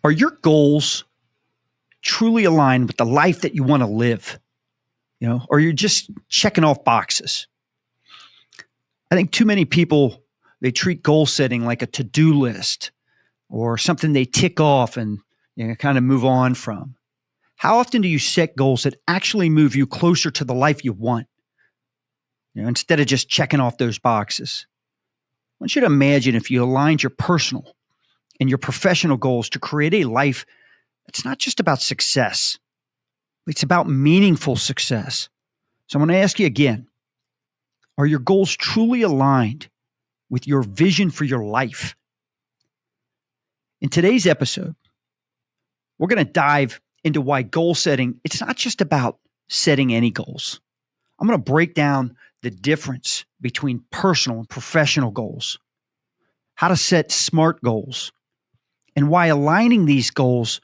Are your goals truly aligned with the life that you want to live? Or you're just checking off boxes? I think too many people, they treat goal setting like a to-do list or something they tick off and kind of move on from. How often do you set goals that actually move you closer to the life you want? Instead of just checking off those boxes. I want you to imagine if you aligned your personal and your professional goals to create a life that's not just about success, it's about meaningful success. So I'm going to ask you again, are your goals truly aligned with your vision for your life? In today's episode, we're going to dive into why goal setting, it's not just about setting any goals. I'm going to break down the difference between personal and professional goals, how to set smart goals, and why aligning these goals,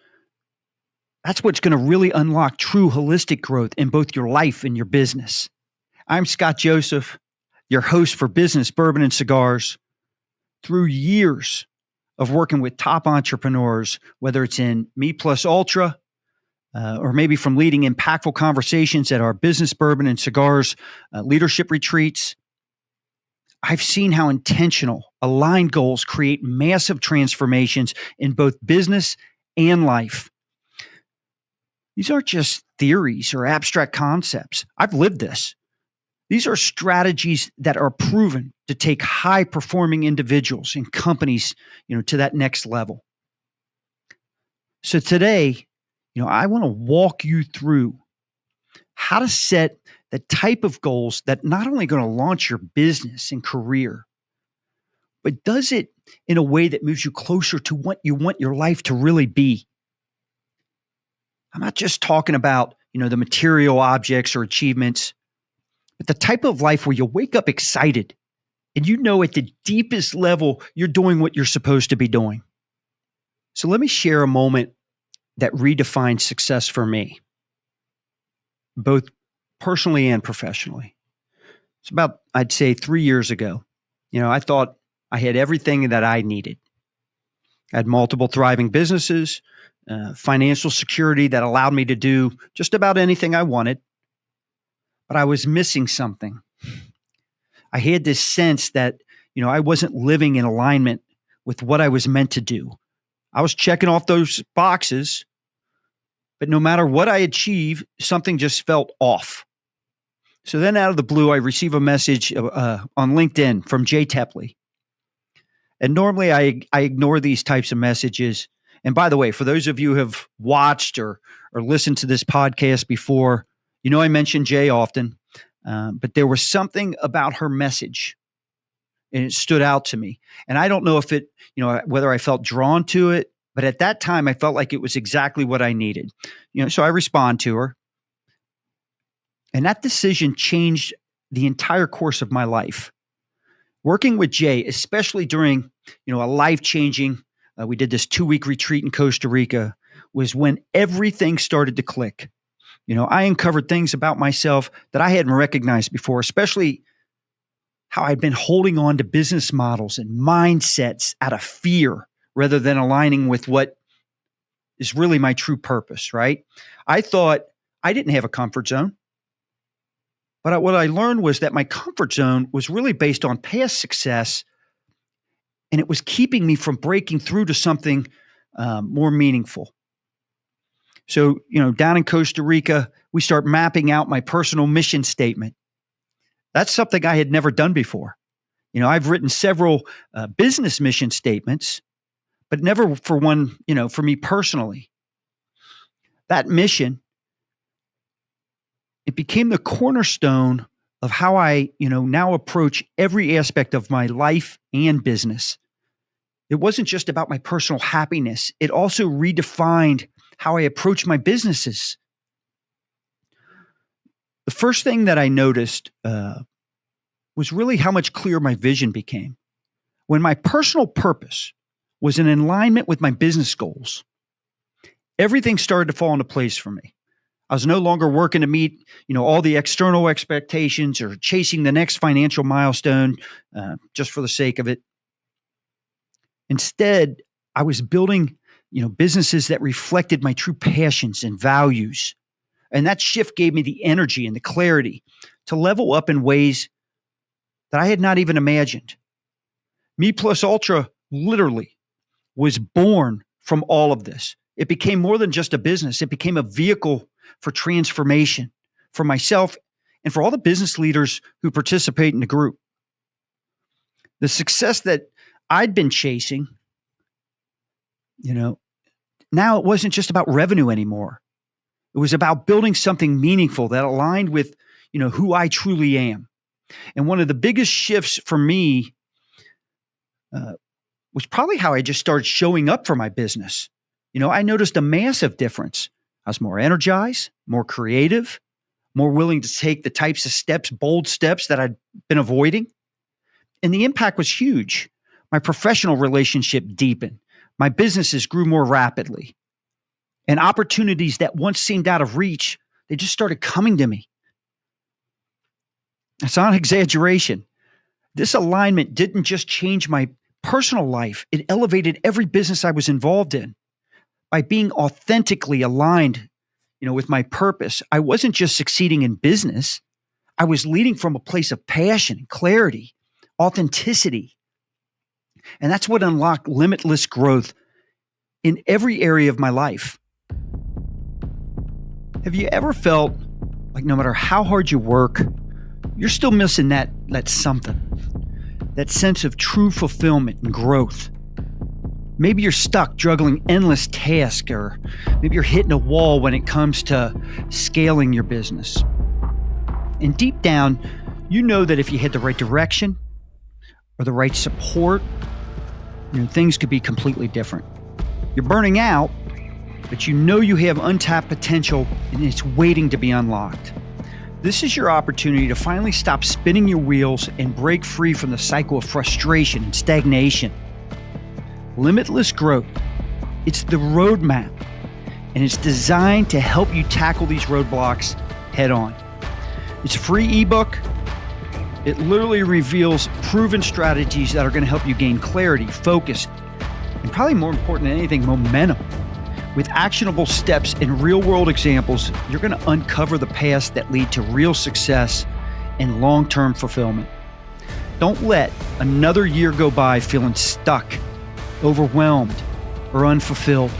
that's what's going to really unlock true holistic growth in both your life and your business. I'm Scott Joseph, your host for Business, Bourbon, and Cigars. Through years of working with top entrepreneurs, whether it's in Me Plus Ultra, or maybe from leading impactful conversations at our Business, Bourbon, and Cigars leadership retreats, I've seen how intentional, aligned goals create massive transformations in both business and life. These aren't just theories or abstract concepts. I've lived this. These are strategies that are proven to take high-performing individuals and companies, to that next level. So today, I want to walk you through how to set the type of goals that not only going to launch your business and career, but does it in a way that moves you closer to what you want your life to really be. I'm not just talking about, the material objects or achievements, but the type of life where you wake up excited and at the deepest level, you're doing what you're supposed to be doing. So let me share a moment that redefined success for me, both personally and professionally. It's about, I'd say, 3 years ago. I thought I had everything that I needed. I had multiple thriving businesses, financial security that allowed me to do just about anything I wanted. But I was missing something. I had this sense that, I wasn't living in alignment with what I was meant to do. I was checking off those boxes, but no matter what I achieved, something just felt off. So then out of the blue, I receive a message on LinkedIn from Jay Tepley. And normally I ignore these types of messages. And by the way, for those of you who have watched or listened to this podcast before, I mention Jay often, but there was something about her message and it stood out to me. And I don't know if it, whether I felt drawn to it, but at that time I felt like it was exactly what I needed. So I respond to her. And that decision changed the entire course of my life. Working with Jay, especially during, a life-changing, we did this 2-week retreat in Costa Rica, was when everything started to click. I uncovered things about myself that I hadn't recognized before, especially how I'd been holding on to business models and mindsets out of fear rather than aligning with what is really my true purpose, right? I thought I didn't have a comfort zone. But what I learned was that my comfort zone was really based on past success, and it was keeping me from breaking through to something more meaningful. So, down in Costa Rica, we start mapping out my personal mission statement. That's something I had never done before. I've written several business mission statements, but never for one, for me personally. That mission, it became the cornerstone of how I, now approach every aspect of my life and business. It wasn't just about my personal happiness. It also redefined how I approach my businesses. The first thing that I noticed was really how much clearer my vision became. When my personal purpose was in alignment with my business goals, everything started to fall into place for me. I was no longer working to meet, all the external expectations or chasing the next financial milestone just for the sake of it. Instead, I was building businesses that reflected my true passions and values. And that shift gave me the energy and the clarity to level up in ways that I had not even imagined. Me Plus Ultra literally was born from all of this. It became more than just a business. It became a vehicle for transformation for myself and for all the business leaders who participate in the group. The success that I'd been chasing, now it wasn't just about revenue anymore. It was about building something meaningful that aligned with, who I truly am. And one of the biggest shifts for me was probably how I just started showing up for my business. I noticed a massive difference. I was more energized, more creative, more willing to take the types of steps, bold steps that I'd been avoiding. And the impact was huge. My professional relationship deepened. My businesses grew more rapidly. And opportunities that once seemed out of reach, they just started coming to me. It's not an exaggeration. This alignment didn't just change my personal life, it elevated every business I was involved in. By being authentically aligned, with my purpose, I wasn't just succeeding in business. I was leading from a place of passion, clarity, authenticity. And that's what unlocked limitless growth in every area of my life. Have you ever felt like no matter how hard you work, you're still missing that something, that sense of true fulfillment and growth? Maybe you're stuck juggling endless tasks, or maybe you're hitting a wall when it comes to scaling your business. And deep down, you know that if you had the right direction or the right support, things could be completely different. You're burning out, but you have untapped potential and it's waiting to be unlocked. This is your opportunity to finally stop spinning your wheels and break free from the cycle of frustration and stagnation. Limitless growth. It's the roadmap, and it's designed to help you tackle these roadblocks head on. It's a free ebook. It literally reveals proven strategies that are going to help you gain clarity, focus, and probably more important than anything, momentum. With actionable steps and real-world examples, you're going to uncover the paths that lead to real success and long-term fulfillment. Don't let another year go by feeling stuck, overwhelmed, or unfulfilled.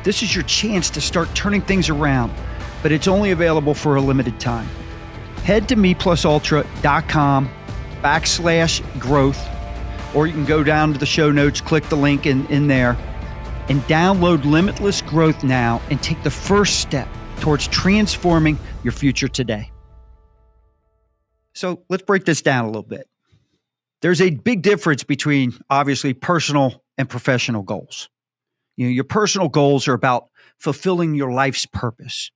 This is your chance to start turning things around, but it's only available for a limited time. Head to meplusultra.com/growth, or you can go down to the show notes, click the link in there, and download Limitless Growth now and take the first step towards transforming your future today. So let's break this down a little bit. There's a big difference between, obviously, personal and professional goals. Your personal goals are about fulfilling your life's purpose.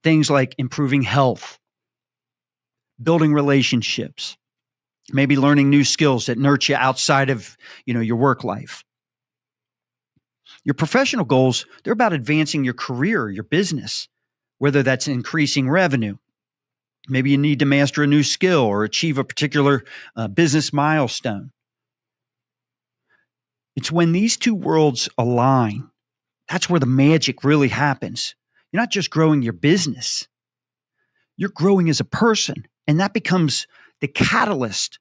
Things like improving health, building relationships, maybe learning new skills that nurture you outside of, your work life. Your professional goals, they're about advancing your career, your business, whether that's increasing revenue. Maybe you need to master a new skill or achieve a particular business milestone. It's when these two worlds align, that's where the magic really happens. You're not just growing your business, you're growing as a person. And that becomes the catalyst,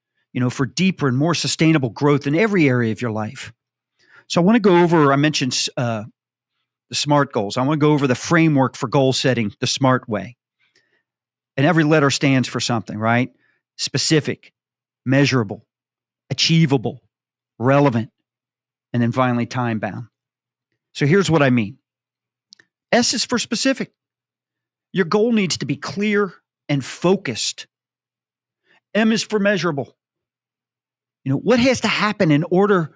for deeper and more sustainable growth in every area of your life. So I want to go over, I mentioned the SMART goals. I want to go over the framework for goal setting the SMART way. And every letter stands for something, right? Specific, measurable, achievable, relevant, and then finally time-bound. So here's what I mean. S is for specific. Your goal needs to be clear and focused. M is for measurable. What has to happen in order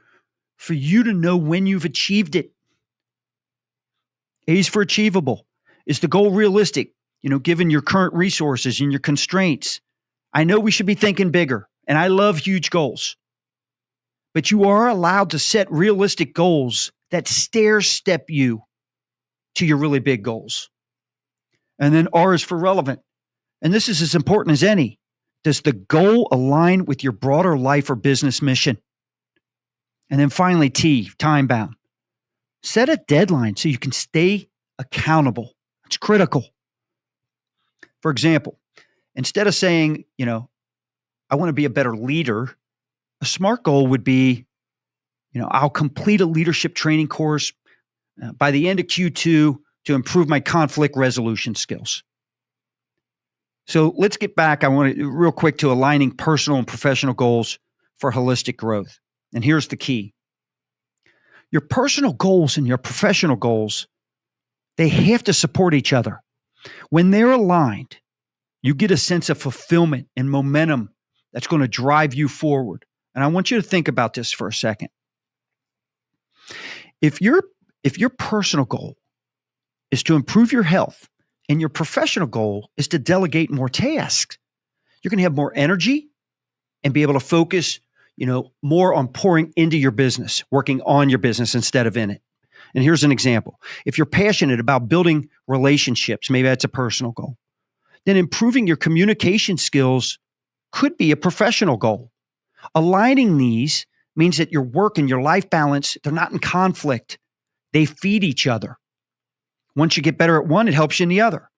for you to know when you've achieved it? A is for achievable. Is the goal realistic, given your current resources and your constraints? I know we should be thinking bigger, and I love huge goals. But you are allowed to set realistic goals that stair-step you to your really big goals. And then R is for relevant. And this is as important as any. Does the goal align with your broader life or business mission? And then finally, T, time-bound. Set a deadline so you can stay accountable. It's critical. For example, instead of saying, I want to be a better leader, a smart goal would be, I'll complete a leadership training course by the end of Q2 to improve my conflict resolution skills. So let's get back. I want to real quick to aligning personal and professional goals for holistic growth. And here's the key. Your personal goals and your professional goals, they have to support each other. When they're aligned, you get a sense of fulfillment and momentum that's going to drive you forward. And I want you to think about this for a second. If your personal goal is to improve your health and your professional goal is to delegate more tasks, you're going to have more energy and be able to focus, more on pouring into your business, working on your business instead of in it. And here's an example. If you're passionate about building relationships, maybe that's a personal goal, then improving your communication skills could be a professional goal. Aligning these means that your work and your life balance, they're not in conflict. They feed each other. Once you get better at one, it helps you in the other.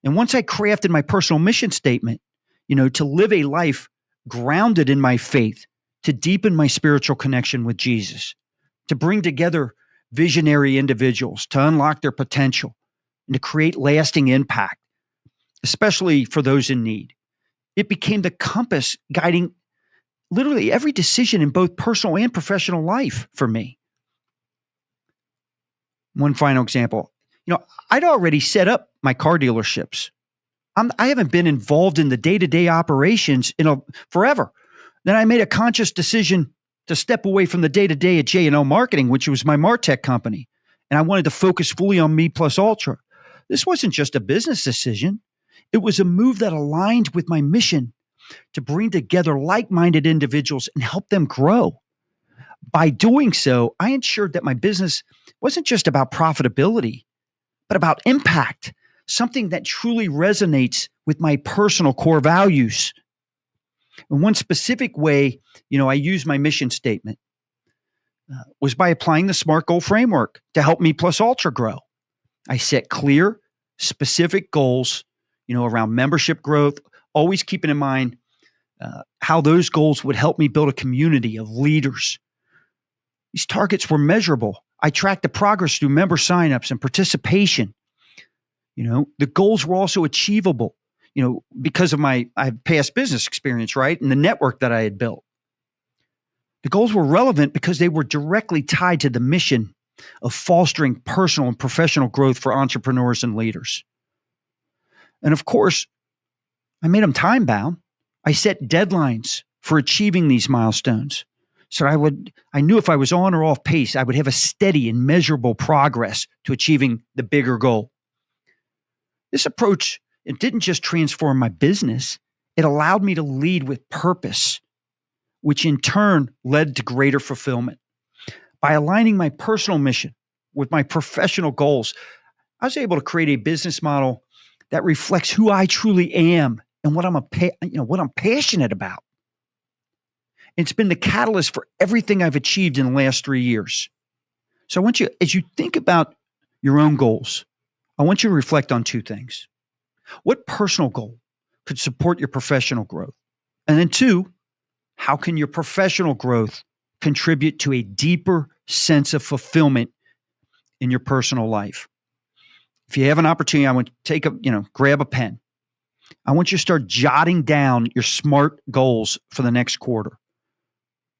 And once I crafted my personal mission statement, to live a life grounded in my faith, to deepen my spiritual connection with Jesus, to bring together visionary individuals, to unlock their potential, and to create lasting impact, especially for those in need. It became the compass guiding literally every decision in both personal and professional life for me. One final example. I'd already set up my car dealerships. I haven't been involved in the day-to-day operations forever. Then I made a conscious decision to step away from the day-to-day at J&L Marketing, which was my MarTech company. And I wanted to focus fully on Me Plus Ultra. This wasn't just a business decision. It was a move that aligned with my mission to bring together like-minded individuals and help them grow. By doing so, I ensured that my business wasn't just about profitability, but about impact, something that truly resonates with my personal core values. And one specific way, I use my mission statement was by applying the SMART goal framework to help Me Plus Ultra grow. I set clear, specific goals, around membership growth, always keeping in mind how those goals would help me build a community of leaders. These targets were measurable. I tracked the progress through member signups and participation. The goals were also achievable, because of my past business experience, right? And the network that I had built. The goals were relevant because they were directly tied to the mission of fostering personal and professional growth for entrepreneurs and leaders. And of course, I made them time bound. I set deadlines for achieving these milestones. So I knew if I was on or off pace, I would have a steady and measurable progress to achieving the bigger goal. This approach, it didn't just transform my business, it allowed me to lead with purpose, which in turn led to greater fulfillment. By aligning my personal mission with my professional goals, I was able to create a business model that reflects who I truly am and what I'm passionate about. It's been the catalyst for everything I've achieved in the last 3 years. So I want you, as you think about your own goals, I want you to reflect on two things. What personal goal could support your professional growth? And then two, how can your professional growth contribute to a deeper sense of fulfillment in your personal life? If you have an opportunity, I want you to grab a pen. I want you to start jotting down your SMART goals for the next quarter.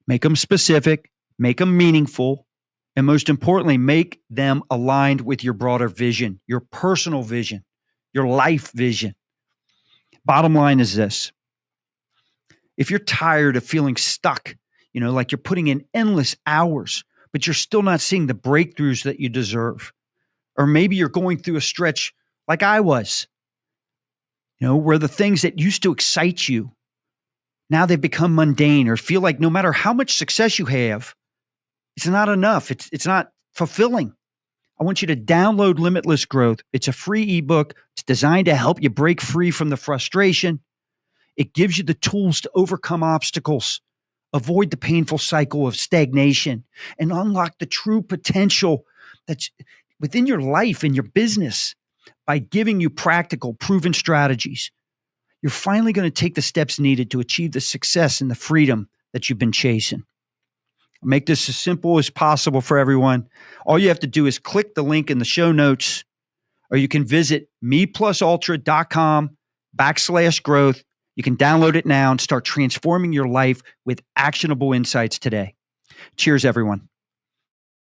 Make them specific, make them meaningful, and most importantly, make them aligned with your broader vision, your personal vision, your life vision. Bottom line is this. If you're tired of feeling stuck, like you're putting in endless hours, but you're still not seeing the breakthroughs that you deserve, or maybe you're going through a stretch like I was, where the things that used to excite you, now they've become mundane, or feel like no matter how much success you have, it's not enough. It's not fulfilling. I want you to download Limitless Growth. It's a free ebook. It's designed to help you break free from the frustration. It gives you the tools to overcome obstacles, avoid the painful cycle of stagnation, and unlock the true potential that's within your life and your business by giving you practical, proven strategies. You're finally going to take the steps needed to achieve the success and the freedom that you've been chasing. I'll make this as simple as possible for everyone. All you have to do is click the link in the show notes, or you can visit meplusultra.com/growth. You can download it now and start transforming your life with actionable insights today. Cheers, everyone.